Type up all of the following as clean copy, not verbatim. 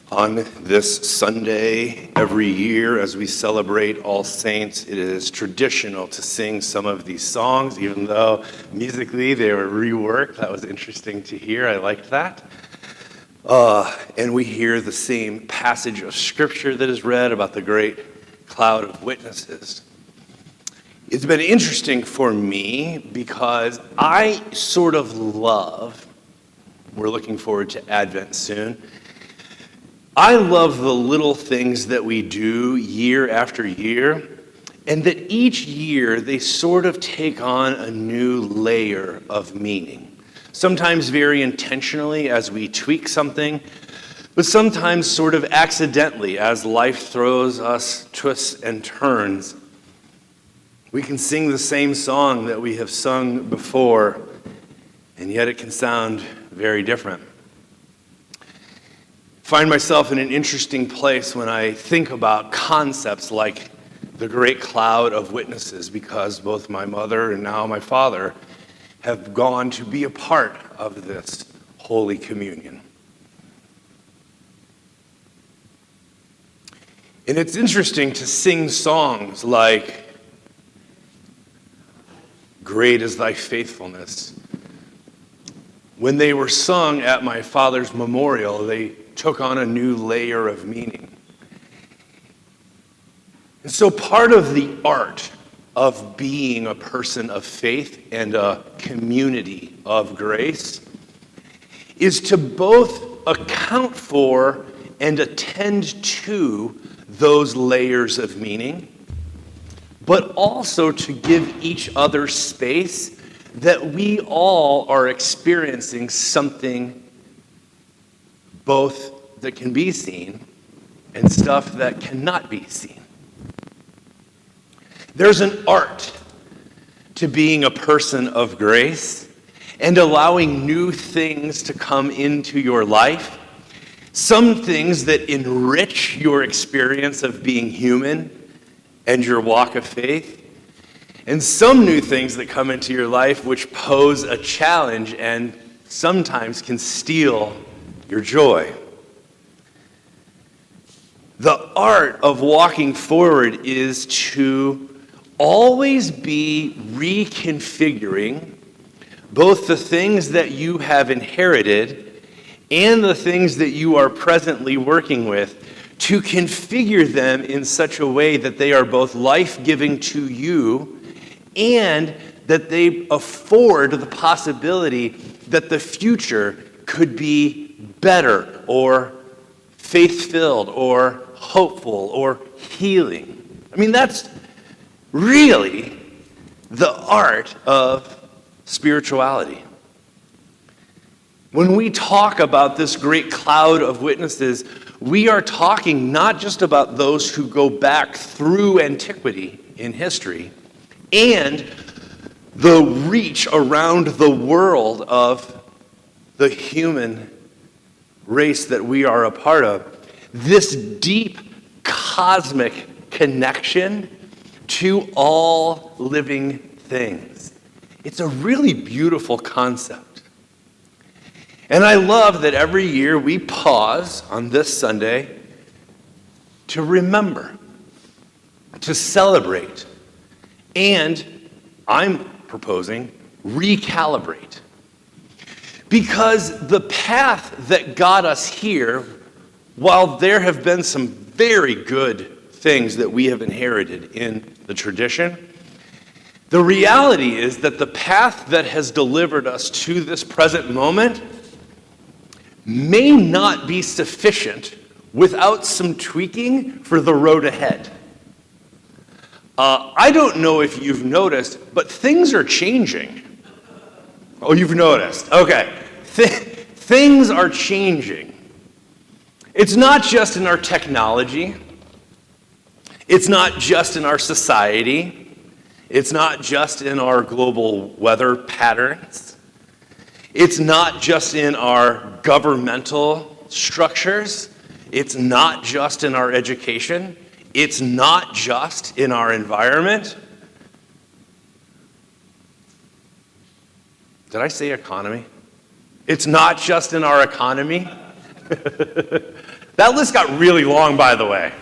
On this Sunday, every year, as we celebrate All Saints, it is traditional to sing some of these songs, even though musically they were reworked. That was interesting to hear. I liked that. And we hear the same passage of Scripture that is read about the great cloud of witnesses. It's been interesting for me because I sort of love, we're looking forward to Advent soon, I love the little things that we do year after year, and that each year they sort of take on a new layer of meaning. Sometimes very intentionally as we tweak something, but sometimes sort of accidentally as life throws us twists and turns. We can sing the same song that we have sung before, and yet it can sound very different. Find myself in an interesting place when I think about concepts like the great cloud of witnesses, because both my mother and now my father have gone to be a part of this Holy Communion. And it's interesting to sing songs like, "Great is thy faithfulness." When they were sung at my father's memorial, they took on a new layer of meaning. And so part of the art of being a person of faith and a community of grace is to both account for and attend to those layers of meaning, but also to give each other space that we all are experiencing something both that can be seen and stuff that cannot be seen. There's an art to being a person of grace and allowing new things to come into your life, some things that enrich your experience of being human and your walk of faith, and some new things that come into your life which pose a challenge and sometimes can steal your joy. The art of walking forward is to always be reconfiguring both the things that you have inherited and the things that you are presently working with, to configure them in such a way that they are both life-giving to you and that they afford the possibility that the future could be better or faith-filled or hopeful or healing. I mean, that's really the art of spirituality. When we talk about this great cloud of witnesses, we are talking not just about those who go back through antiquity in history and the reach around the world of the human race that we are a part of. This deep cosmic connection to all living things. It's a really beautiful concept. And I love that every year we pause on this Sunday to remember, to celebrate, and I'm proposing recalibrate. Because the path that got us here, while there have been some very good things that we have inherited in the tradition, the reality is that the path that has delivered us to this present moment may not be sufficient without some tweaking for the road ahead. I don't know if you've noticed, but things are changing. Oh, you've noticed. Okay. Things are changing. It's not just in our technology. It's not just in our society. It's not just in our global weather patterns. It's not just in our governmental structures. It's not just in our education. It's not just in our environment. Did I say economy? It's not just in our economy. That list got really long, by the way.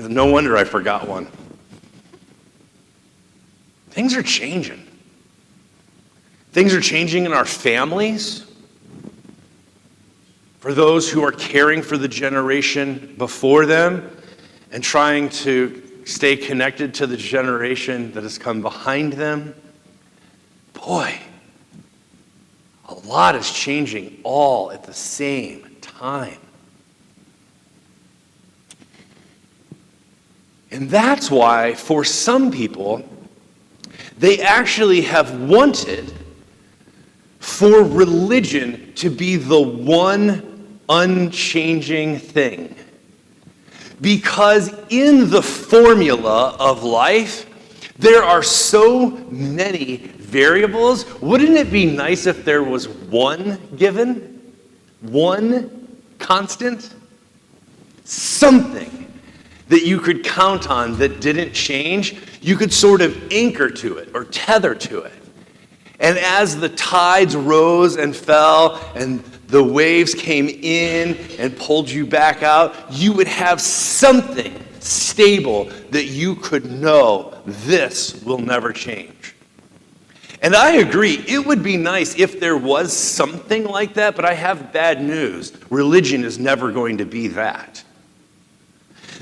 No wonder I forgot one. Things are changing. Things are changing in our families. For those who are caring for the generation before them and trying to stay connected to the generation that has come behind them. Boy, a lot is changing all at the same time. And that's why, for some people, they actually have wanted for religion to be the one unchanging thing. Because in the formula of life, there are so many variables. Wouldn't it be nice if there was one given? One constant? Something that you could count on that didn't change. You could sort of anchor to it or tether to it. And as the tides rose and fell and the waves came in and pulled you back out, you would have something stable that you could know this will never change. And I agree, it would be nice if there was something like that, but I have bad news. Religion is never going to be that.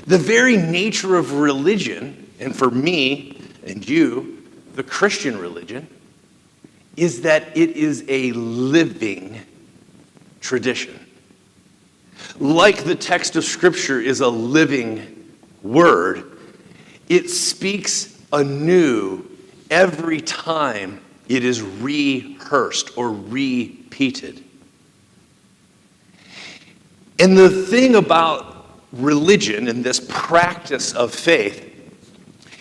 The very nature of religion, and for me and you, the Christian religion, is that it is a living tradition. Like the text of Scripture is a living word, it speaks anew every time it is rehearsed or repeated. And the thing about religion and this practice of faith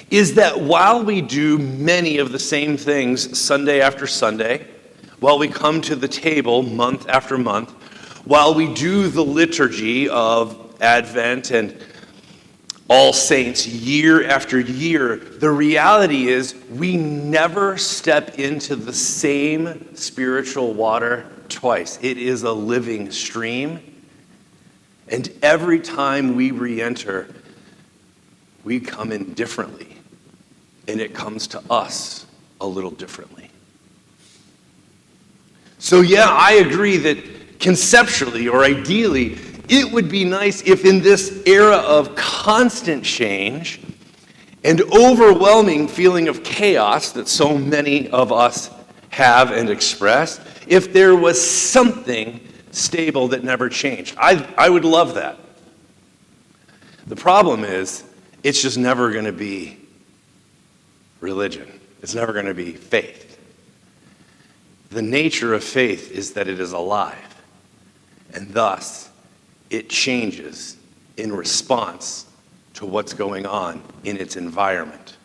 is that while we do many of the same things Sunday after Sunday, while we come to the table month after month, while we do the liturgy of Advent and All Saints year after year, the reality is we never step into the same spiritual water twice. It is a living stream. And every time we re-enter, we come in differently. And it comes to us a little differently. So yeah, I agree that conceptually or ideally, it would be nice if in this era of constant change and overwhelming feeling of chaos that so many of us have and express, if there was something stable that never changed. I would love that. The problem is, it's just never going to be religion. It's never going to be faith. The nature of faith is that it is alive, and thus it changes in response to what's going on in its environment.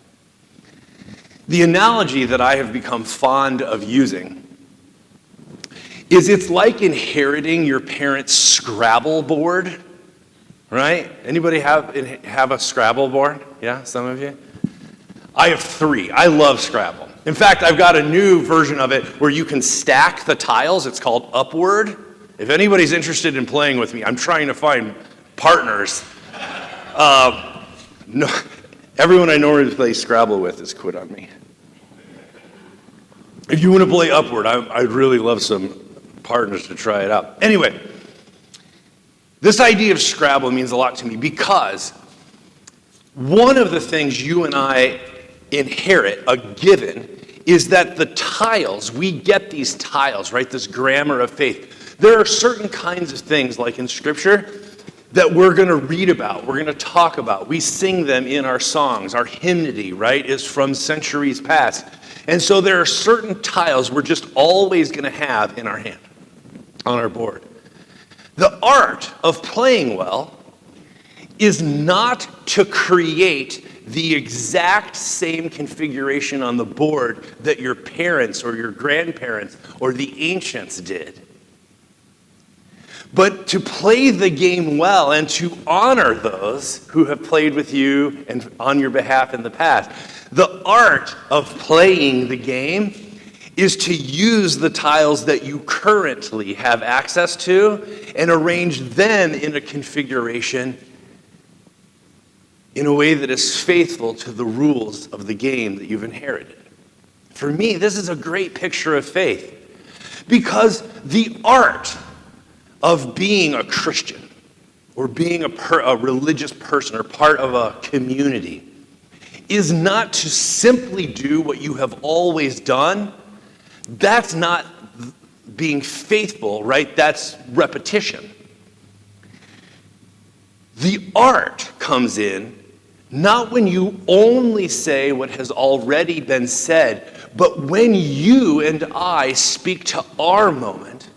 The analogy that I have become fond of using is it's like inheriting your parents' Scrabble board, right? Anybody have a Scrabble board? Yeah, some of you? I have 3. I love Scrabble. In fact, I've got a new version of it where you can stack the tiles. It's called Upward. If anybody's interested in playing with me, I'm trying to find partners. No, everyone I normally play Scrabble with has quit on me. If you want to play Upward, I'd really love some partners to try it out. Anyway, this idea of Scrabble means a lot to me because one of the things you and I inherit, a given, is that the tiles, we get these tiles, right? This grammar of faith. There are certain kinds of things, like in Scripture, that we're going to read about, we're going to talk about. We sing them in our songs. Our hymnody, right, is from centuries past. And so there are certain tiles we're just always going to have in our hand, on our board. The art of playing well is not to create the exact same configuration on the board that your parents or your grandparents or the ancients did, but to play the game well and to honor those who have played with you and on your behalf in the past. The art of playing the game is to use the tiles that you currently have access to and arrange them in a configuration in a way that is faithful to the rules of the game that you've inherited. For me, this is a great picture of faith, because the art of being a Christian or being a religious person or part of a community is not to simply do what you have always done. That's not being faithful, right? That's repetition. The art comes in not when you only say what has already been said, but when you and I speak to our moment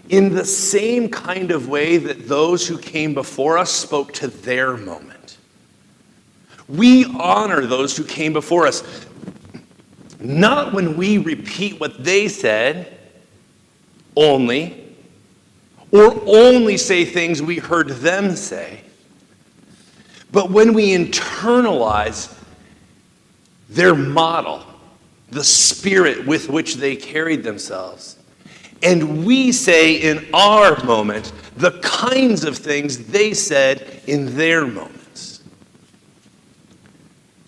in the same kind of way that those who came before us spoke to their moment. We honor those who came before us, not when we repeat what they said only, or only say things we heard them say, but when we internalize their model, the spirit with which they carried themselves, and we say in our moment the kinds of things they said in their moments.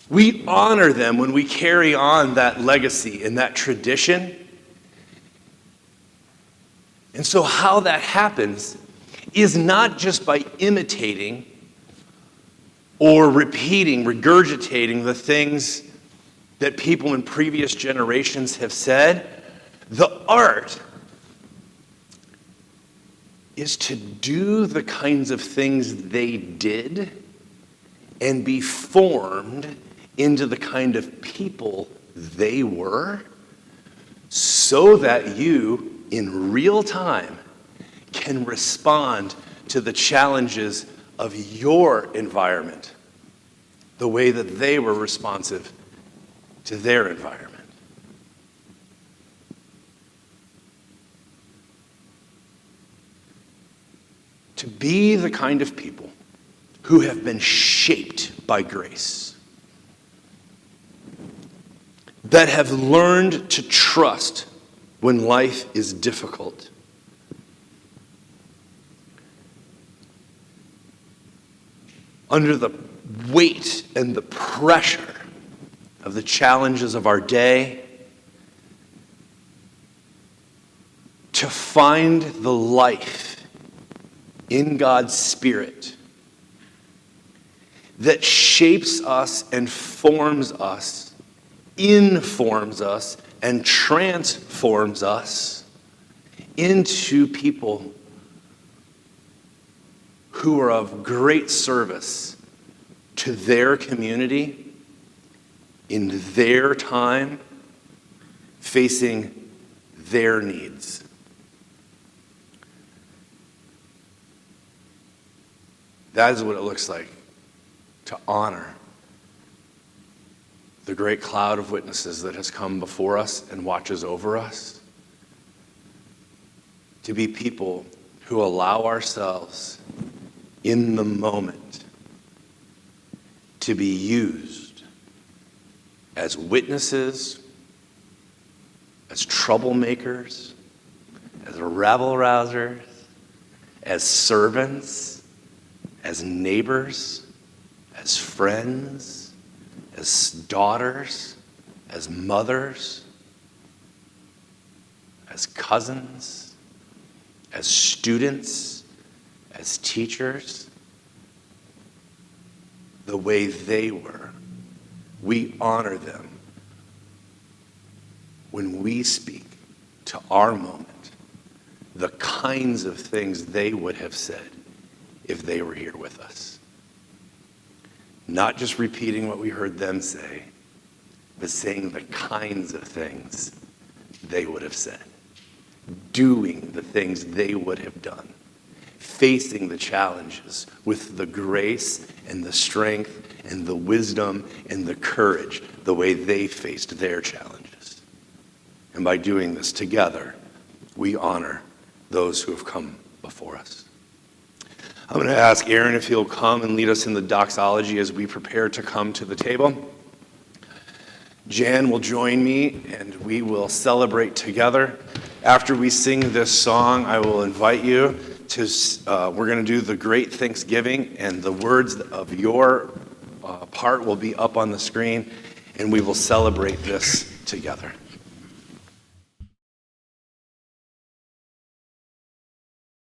We honor them when we carry on that legacy and that tradition. And so how that happens is not just by imitating or repeating, regurgitating the things that people in previous generations have said. The art is to do the kinds of things they did and be formed into the kind of people they were, so that you, in real time, can respond to the challenges of your environment the way that they were responsive to their environment. To be the kind of people who have been shaped by grace, that have learned to trust when life is difficult, under the weight and the pressure of the challenges of our day, to find the life in God's Spirit that shapes us and forms us, informs us, and transforms us into people who are of great service to their community in their time, facing their needs. That is what it looks like to honor the great cloud of witnesses that has come before us and watches over us. To be people who allow ourselves in the moment to be used as witnesses, as troublemakers, as rabble-rousers, as servants, as neighbors, as friends, as daughters, as mothers, as cousins, as students, as teachers, the way they were. We honor them when we speak to our moment the kinds of things they would have said if they were here with us. Not just repeating what we heard them say, but saying the kinds of things they would have said, doing the things they would have done, facing the challenges with the grace and the strength and the wisdom and the courage the way they faced their challenges. And by doing this together, we honor those who have come before us. I'm going to ask Aaron if he'll come and lead us in the doxology as we prepare to come to the table. Jan will join me and we will celebrate together. After we sing this song, I will invite you to, we're going to do the Great Thanksgiving, and the words of your part will be up on the screen, and we will celebrate this together.